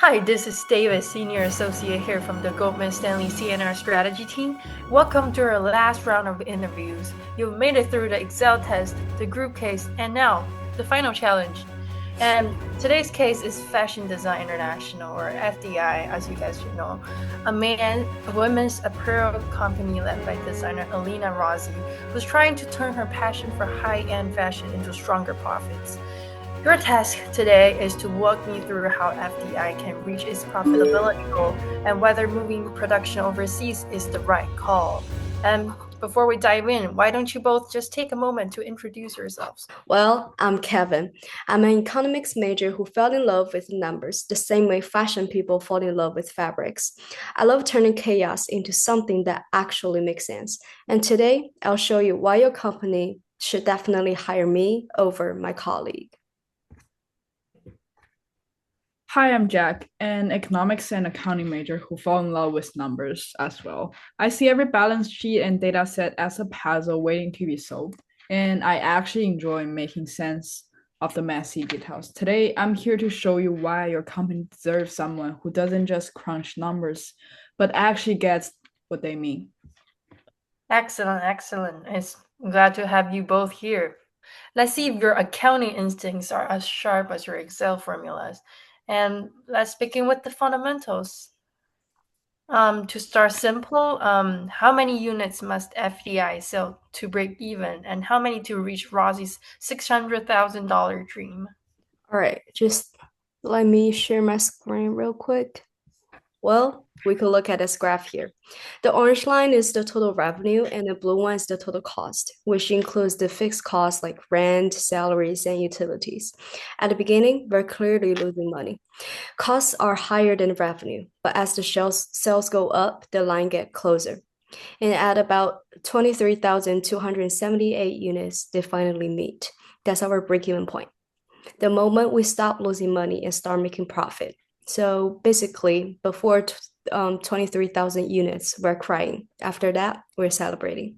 Hi, this is David, Senior Associate here from the Goldman Stanley CNR Strategy Team. Welcome to our last round of interviews. You've made it through the Excel test, the group case, and now the final challenge. And today's case is Fashion Design International, or FDI, as you guys should know, a women's apparel company led by designer Alina Rossi, who's trying to turn her passion for high-end fashion into stronger profits. Your task today is to walk me through how FDI can reach its profitability goal and whether moving production overseas is the right call. And before we dive in, why don't you both just take a moment to introduce yourselves? Well, I'm Kevin. I'm an economics major who fell in love with numbers the same way fashion people fall in love with fabrics. I love turning chaos into something that actually makes sense. And today, I'll show you why your company should definitely hire me over my colleague. Hi, I'm Jack, an economics and accounting major who fell in love with numbers as well. I see every balance sheet and data set as a puzzle waiting to be solved, and I actually enjoy making sense of the messy details. Today, I'm here to show you why your company deserves someone who doesn't just crunch numbers, but actually gets what they mean. Excellent. I'm glad to have you both here. Let's see if your accounting instincts are as sharp as your Excel formulas. And let's begin with the fundamentals. To start simple, how many units must FDI sell to break even, and how many to reach Rossi's $600,000 dream? All right, just let me share my screen real quick. Well, we could look at this graph here. The orange line is the total revenue, and the blue one is the total cost, which includes the fixed costs like rent, salaries, and utilities. At the beginning, we're clearly losing money. Costs are higher than revenue, but as the sales go up, the line gets closer. And at about 23,278 units, they finally meet. That's our break-even point. The moment we stop losing money and start making profit. So basically, before 23,000 units, we're crying. After that, we're celebrating.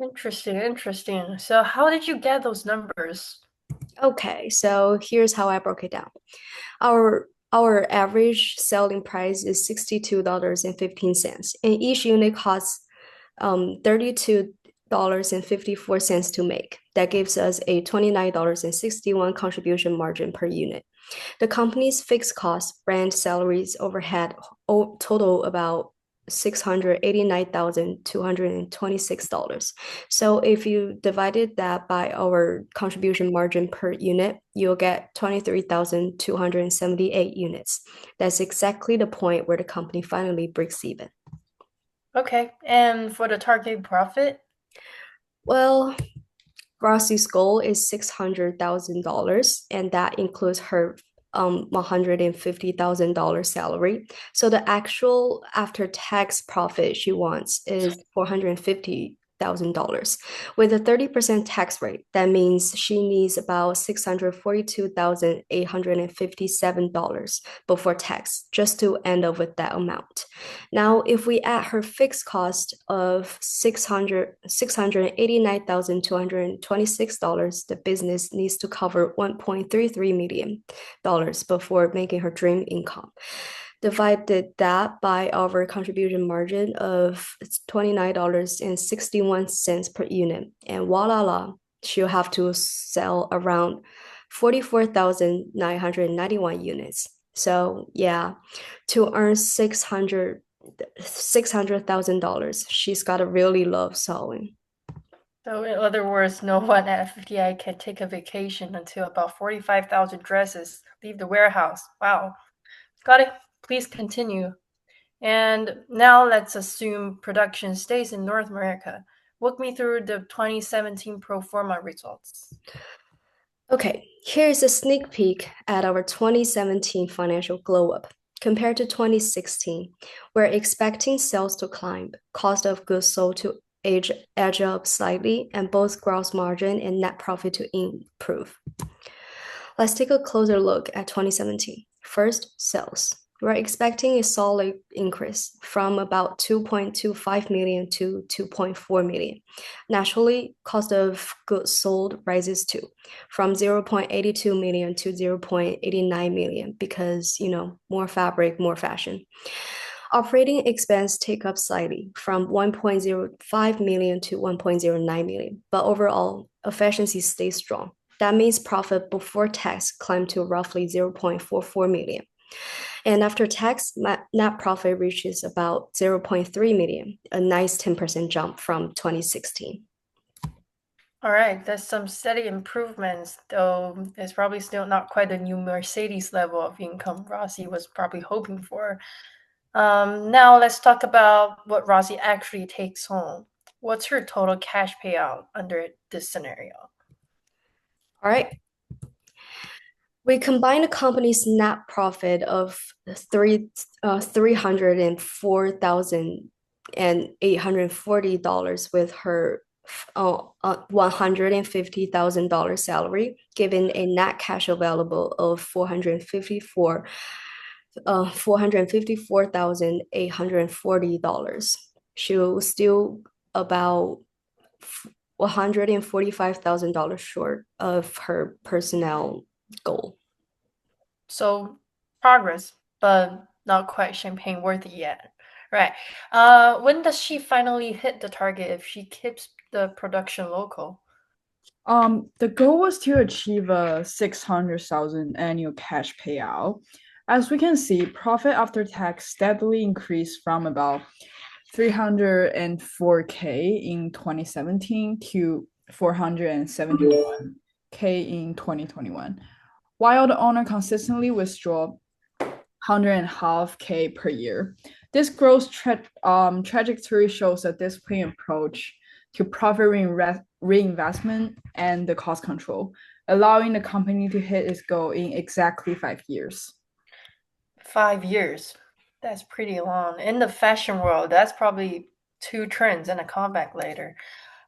Interesting. So, how did you get those numbers? Okay, so here's how I broke it down. Our average selling price is $62.15, and each unit costs $32.54 to make. That gives us a $29.61 contribution margin per unit. The company's fixed costs, rent, salaries, overhead total about $689,226. So if you divided that by our contribution margin per unit, you'll get 23,278 units. That's exactly the point where the company finally breaks even. Okay, and for the target profit? Well, Rossi's goal is $600,000, and that includes her $150,000 salary. So the actual after-tax profit she wants is $450,000. With a 30% tax rate, that means she needs about $642,857 before tax just to end up with that amount. Now, if we add her fixed cost of $689,226, the business needs to cover $1.33 million before making her dream income. Divided that by our contribution margin of $29.61 per unit, and voila, she'll have to sell around 44,991 units. So yeah, to earn $600,000, she's got to really love sewing. So, in other words, no one at FDI can take a vacation until about 45,000 dresses leave the warehouse. Wow. Got it. Please continue. And now let's assume production stays in North America. Walk me through the 2017 pro forma results. Okay, here's a sneak peek at our 2017 financial glow up. Compared to 2016, we're expecting sales to climb, cost of goods sold to edge up slightly, and both gross margin and net profit to improve. Let's take a closer look at 2017. First, sales. We're expecting a solid increase from about 2.25 million to 2.4 million. Naturally, cost of goods sold rises too, from 0.82 million to 0.89 million because, more fabric, more fashion. Operating expense take up slightly from 1.05 million to 1.09 million, but overall, efficiency stays strong. That means profit before tax climbed to roughly 0.44 million. And after tax, net profit reaches about 0.3 million, a nice 10% jump from 2016. All right, there's some steady improvements, though it's probably still not quite the new Mercedes level of income Rossi was probably hoping for. Now let's talk about what Rossi actually takes home. What's her total cash payout under this scenario? All right. We combine the company's net profit of 304,840 with her $150,000 salary, giving a net cash available of 454,840. She'll still about $145,000 short of her personnel goal. So progress, but not quite champagne worthy yet. Right. When does she finally hit the target if she keeps the production local? The goal was to achieve a 600,000 annual cash payout. As we can see, profit after tax steadily increased from about 304K in 2017 to 471K in 2021, while the owner consistently withdraw 100.5K per year. This growth trajectory shows a disciplined approach to profit reinvestment and the cost control, allowing the company to hit its goal in exactly 5 years. 5 years. That's pretty long. In the fashion world, that's probably 2 trends and a comeback later.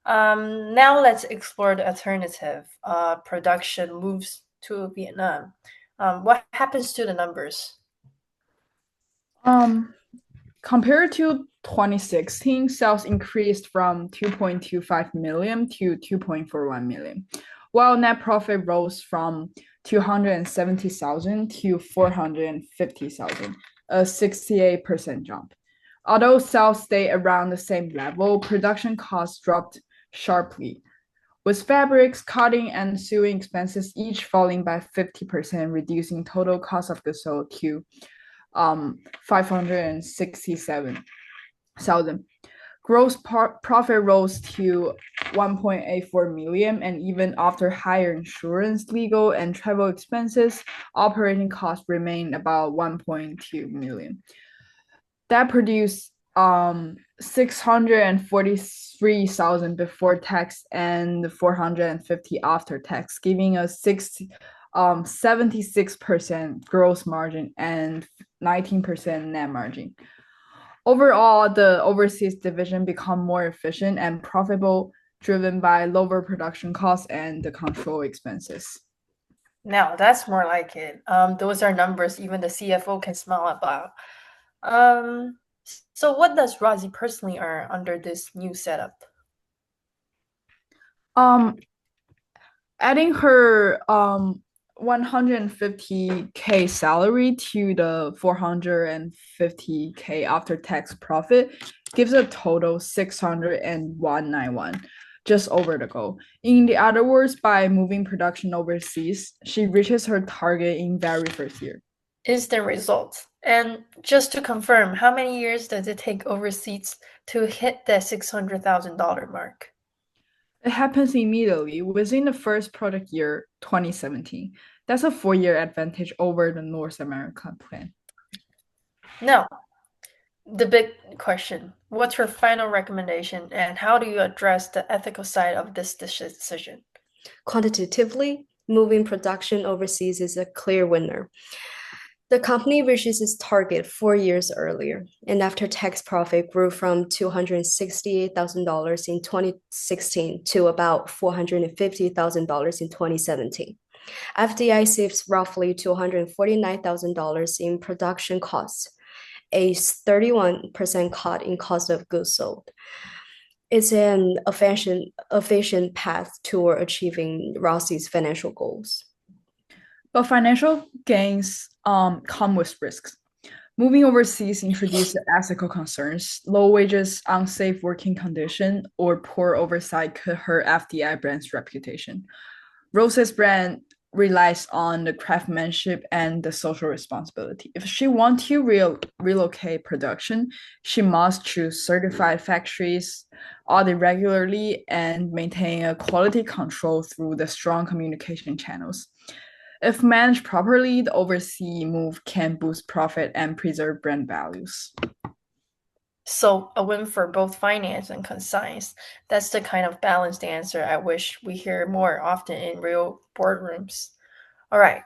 Now let's explore the alternative. Production moves to Vietnam. What happens to the numbers? Compared to 2016, sales increased from 2.25 million to 2.41 million, while net profit rose from 270,000 to 450,000, a 68% jump. Although sales stayed around the same level, production costs dropped sharply, with fabrics, cutting, and sewing expenses each falling by 50%, reducing total cost of goods sold to 567,000. Gross profit rose to 1.84 million, and even after higher insurance, legal, and travel expenses, operating costs remained about 1.2 million. That produced 643,000 before tax and 450 after tax, giving a 76% gross margin and 19% net margin. Overall, the overseas division become more efficient and profitable, driven by lower production costs and the control expenses. Now that's more like it. Those are numbers even the CFO can smile about. So what does Razi personally earn under this new setup? Adding her 150K salary to the 450K after tax profit gives a total 601.91, just over the goal. In the other words, by moving production overseas, she reaches her target in very first year. Instant results. And just to confirm, how many years does it take overseas to hit that $600,000 mark? It happens immediately within the first product year, 2017. That's a 4-year advantage over the North America plan. Now, the big question. What's your final recommendation and how do you address the ethical side of this decision? Quantitatively, moving production overseas is a clear winner. The company reaches its target 4 years earlier, and after tax profit grew from $268,000 in 2016 to about $450,000 in 2017. FDI saves roughly $249,000 in production costs, a 31% cut in cost of goods sold. It's an efficient path toward achieving Rossi's financial goals. But financial gains come with risks. Moving overseas introduces ethical concerns. Low wages, unsafe working conditions, or poor oversight could hurt FDI brand's reputation. Rose's brand relies on the craftsmanship and the social responsibility. If she wants to relocate production, she must choose certified factories, audit regularly, and maintain a quality control through the strong communication channels. If managed properly, the overseas move can boost profit and preserve brand values. So a win for both finance and conscience. That's the kind of balanced answer I wish we hear more often in real boardrooms. All right.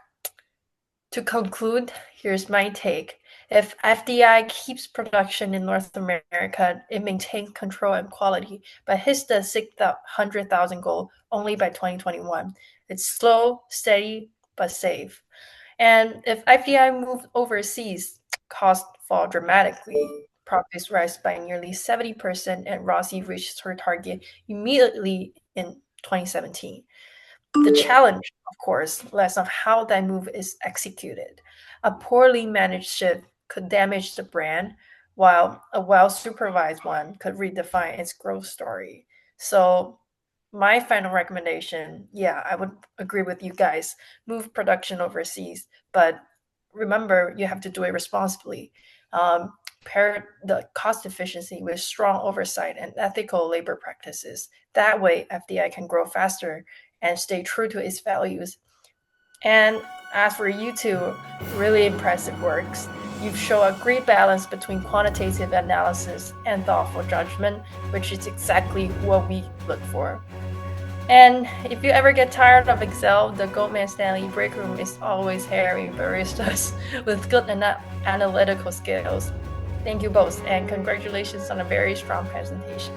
To conclude, here's my take. If FDI keeps production in North America, it maintains control and quality, but hits the 600,000 goal only by 2021. It's slow, steady, but safe. And if FDI moves overseas, costs fall dramatically. Profits rise by nearly 70%, and Rossi reaches her target immediately in 2017. The challenge, of course, lies on how that move is executed. A poorly managed shift could damage the brand, while a well supervised one could redefine its growth story. So, my final recommendation, yeah, I would agree with you guys. Move production overseas, but remember, you have to do it responsibly. Pair the cost efficiency with strong oversight and ethical labor practices. That way, FDI can grow faster and stay true to its values. And as for you two, really impressive works. You've shown a great balance between quantitative analysis and thoughtful judgment, which is exactly what we look for. And if you ever get tired of Excel, the Goldman Stanley break room is always hiring baristas with good analytical skills. Thank you both, and congratulations on a very strong presentation.